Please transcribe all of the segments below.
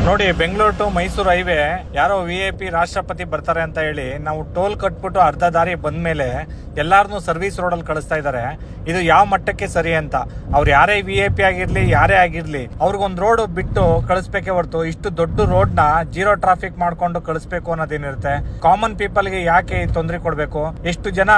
ನೋಡಿ, Bengaluru to Mysuru highway ಯಾರೋ VIP ರಾಷ್ಟ್ರಪತಿ ಬರ್ತಾರೆ ಅಂತ ಹೇಳಿ ನಾವು ಟೋಲ್ ಕಟ್ಬಿಟ್ಟು ಅರ್ಧ ದಾರಿ ಬಂದ್ಮೇಲೆ ಎಲ್ಲಾರನ್ನೂ ಸರ್ವಿಸ್ ರೋಡಲ್ಲಿ ಕಳಿಸ್ತಾ ಇದ್ದಾರೆ. ಇದು ಯಾವ ಮಟ್ಟಕ್ಕೆ ಸರಿ ಅಂತ. ಅವ್ರು ಯಾರೇ VIP ಆಗಿರ್ಲಿ, ಯಾರೇ ಆಗಿರ್ಲಿ, ಅವ್ರಿಗೊಂದು ರೋಡ್ ಬಿಟ್ಟು ಕಳಿಸ್ಬೇಕೇ ಹೊರತು ಇಷ್ಟು ದೊಡ್ಡ ರೋಡ್ ನ ಜೀರೋ ಟ್ರಾಫಿಕ್ ಮಾಡ್ಕೊಂಡು ಕಳಿಸ್ಬೇಕು ಅನ್ನೋದೇನಿರುತ್ತೆ. ಕಾಮನ್ ಪೀಪಲ್ಗೆ ಯಾಕೆ ತೊಂದರೆ ಕೊಡ್ಬೇಕು? ಎಷ್ಟು ಜನ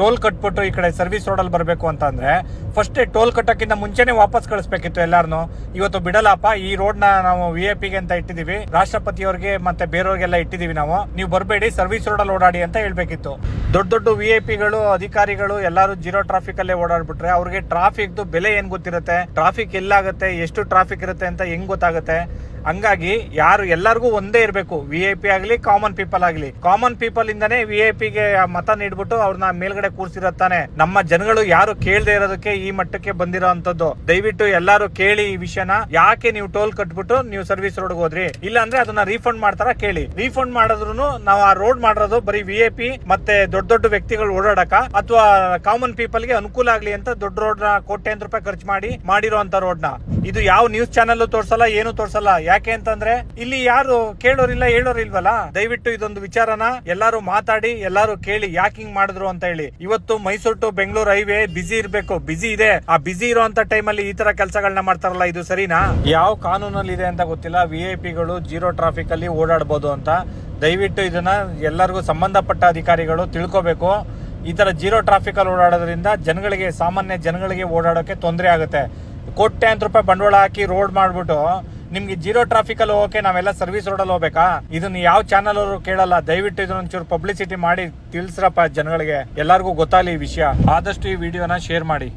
ಟೋಲ್ ಕಟ್ಬಿಟ್ಟು ಈ ಕಡೆ ಸರ್ವಿಸ್ ರೋಡಲ್ಲಿ ಬರಬೇಕು ಅಂತ ಅಂದ್ರೆ ಫಸ್ಟ್ ಟೋಲ್ ಕಟ್ಟಕ್ಕಿಂತ ಮುಂಚೆನೆ ವಾಪಸ್ ಕಳಿಸ್ಬೇಕಿತ್ತು ಎಲ್ಲಾರನು. ಇವತ್ತು ಬಿಡಲ್ಲಪ್ಪ, ಈ ರೋಡ್ ನ ನಾವು VIP ಅಂತ ಇಟ್ಟಿದೀವಿ, ರಾಷ್ಟ್ರಪತಿಯವ್ರಿಗೆ ಮತ್ತೆ ಬೇರೆಯವ್ರಿಗೆಲ್ಲ ಇಟ್ಟಿದೀವಿ, ನೀವು ಬರಬೇಡಿ, ಸರ್ವಿಸ್ ರೋಡ್ ಅಲ್ಲಿ ಓಡಾಡಿ ಅಂತ ಹೇಳ್ಬೇಕಿತ್ತು. ದೊಡ್ಡ ದೊಡ್ಡ VIP ಅಧಿಕಾರಿಗಳು ಎಲ್ಲಾರು ಜೀರೋ ಟ್ರಾಫಿಕ್ ಅಲ್ಲೇ ಓಡಾಡ್ಬಿಟ್ರೆ ಅವ್ರಿಗೆ ಟ್ರಾಫಿಕ್ ಬೆಲೆ ಏನ್ ಗೊತ್ತಿರುತ್ತೆ, ಟ್ರಾಫಿಕ್ ಎಲ್ಲಾಗುತ್ತೆ, ಎಷ್ಟು ಟ್ರಾಫಿಕ್ ಇರುತ್ತೆ ಅಂತ ಹೆಂಗ್ ಗೊತ್ತಾಗುತ್ತೆ? ಹಂಗಾಗಿ ಎಲ್ಲರಿಗೂ ಒಂದೇ ಇರಬೇಕು, VIP ಆಗ್ಲಿ ಕಾಮನ್ ಪೀಪಲ್ ಆಗ್ಲಿ. ಕಾಮನ್ ಪೀಪಲ್ ಇಂದಾನೆ VIP ಗೆ ಮತ ನೀಡ್ಬಿಟ್ಟು ಅವ್ರನ್ನ ಮೇಲ್ಗಡೆ ಕೂರ್ಸಿರತ್ತಾನೆ. ನಮ್ಮ ಜನಗಳು ಯಾರು ಕೇಳದೆ ಇರೋದಕ್ಕೆ ಈ ಮಟ್ಟಕ್ಕೆ ಬಂದಿರೋ ಅಂತದ್ದು. ದಯವಿಟ್ಟು ಎಲ್ಲಾರು ಕೇಳಿ ಈ ವಿಷಯನ. ಯಾಕೆ ನೀವು ಟೋಲ್ ಕಟ್ಬಿಟ್ಟು ನೀವು ಸರ್ವಿಸ್ ರೋಡ್ ಹೋದ್ರಿ? ಇಲ್ಲ ಅಂದ್ರೆ ಅದನ್ನ ರೀಫಂಡ್ ಮಾಡ್ತಾರ ಕೇಳಿ. ರೀಫಂಡ್ ಮಾಡಿದ್ರು ನಾವು ಆ ರೋಡ್ ಮಾಡಿರೋದು ಬರೀ VIP ಮತ್ತೆ ದೊಡ್ಡ ದೊಡ್ಡ ವ್ಯಕ್ತಿಗಳು ಓಡಾಡಕ ಅಥವಾ ಕಾಮನ್ ಪೀಪಲ್ ಗೆ ಅನುಕೂಲ ಆಗ್ಲಿ ಅಂತ ದೊಡ್ಡ ರೋಡ್ ನ ಕೋಟ್ಯಾಂತರ ರೂಪಾಯಿ ಖರ್ಚು ಮಾಡಿರೋಂತ ರೋಡ್ ನ. ಇದು ಯಾವ ನ್ಯೂಸ್ ಚಾನೆಲ್ ತೋರ್ಸಲ್ಲ, ಏನು ತೋರ್ಸಲ್ಲ. ಯಾಕೆ ಅಂತಂದ್ರೆ ಇಲ್ಲಿ ಯಾರು ಕೇಳೋರಿಲ್ಲ, ಹೇಳೋರಿಲ್ವಲ್ಲ. ದಯವಿಟ್ಟು ಇದೊಂದು ವಿಚಾರನ ಎಲ್ಲಾರು ಮಾತಾಡಿ, ಎಲ್ಲಾರು ಕೇಳಿ ಯಾಕೆ ಹಿಂಗ್ ಮಾಡಿದ್ರು ಅಂತ ಹೇಳಿ. ಇವತ್ತು ಮೈಸೂರು ಟು ಬೆಂಗಳೂರು ಹೈವೇ ಬಿಸಿ ಇರ್ಬೇಕು, ಬಿಸಿ ಇದೆ. ಆ ಬಿಸಿ ಇರುವಂತ ಟೈಮಲ್ಲಿ ಈ ತರ ಕೆಲಸಗಳನ್ನ ಮಾಡ್ತಾರಲ್ಲ, ಇದು ಸರಿನಾ? ಯಾವ ಕಾನೂನಲ್ಲಿ ಇದೆ ಅಂತ ಗೊತ್ತಿಲ್ಲ. VIPಗಳು ಜೀರೋ ಟ್ರಾಫಿಕ್ ಅಲ್ಲಿ ಓಡಾಡಬಹುದು ಅಂತ. ದಯವಿಟ್ಟು ಇದನ್ನ ಎಲ್ಲರಿಗೂ ಸಂಬಂಧಪಟ್ಟ ಅಧಿಕಾರಿಗಳು ತಿಳ್ಕೋಬೇಕು. ಈ ತರ ಜೀರೋ ಟ್ರಾಫಿಕ್ ಅಲ್ಲಿ ಓಡಾಡೋದ್ರಿಂದ ಜನಗಳಿಗೆ, ಸಾಮಾನ್ಯ ಜನಗಳಿಗೆ ಓಡಾಡೋಕೆ ತೊಂದರೆ ಆಗುತ್ತೆ. ಕೋಟ್ಯಾಂತರ ರೂಪಾಯಿ ಬಂಡವಾಳ ಹಾಕಿ ರೋಡ್ ಮಾಡ್ಬಿಟ್ಟು ನಿಮ್ಗೆ ಜೀರೋ ಟ್ರಾಫಿಕ್ ಅಲ್ಲಿ ಹೋಗಕ್ಕೆ ನಾವೆಲ್ಲ ಸರ್ವಿಸ್ ರೋಡ್ ಅಲ್ಲಿ ಹೋಗ್ಬೇಕಾ? ಇದನ್ನ ಯಾವ ಚಾನಲ್ ಅವರು ಕೇಳಲ್ಲ. ದಯವಿಟ್ಟು ಇದನ್ನೊಂಚೂರು ಪಬ್ಲಿಸಿಟಿ ಮಾಡಿ ತಿಳಿಸ್ರಪ್ಪ ಜನಗಳಿಗೆ, ಎಲ್ಲರಿಗೂ ಗೊತ್ತಾಗಲಿ ಈ ವಿಷಯ. ಆದಷ್ಟು ಈ ವಿಡಿಯೋನ ಶೇರ್ ಮಾಡಿ.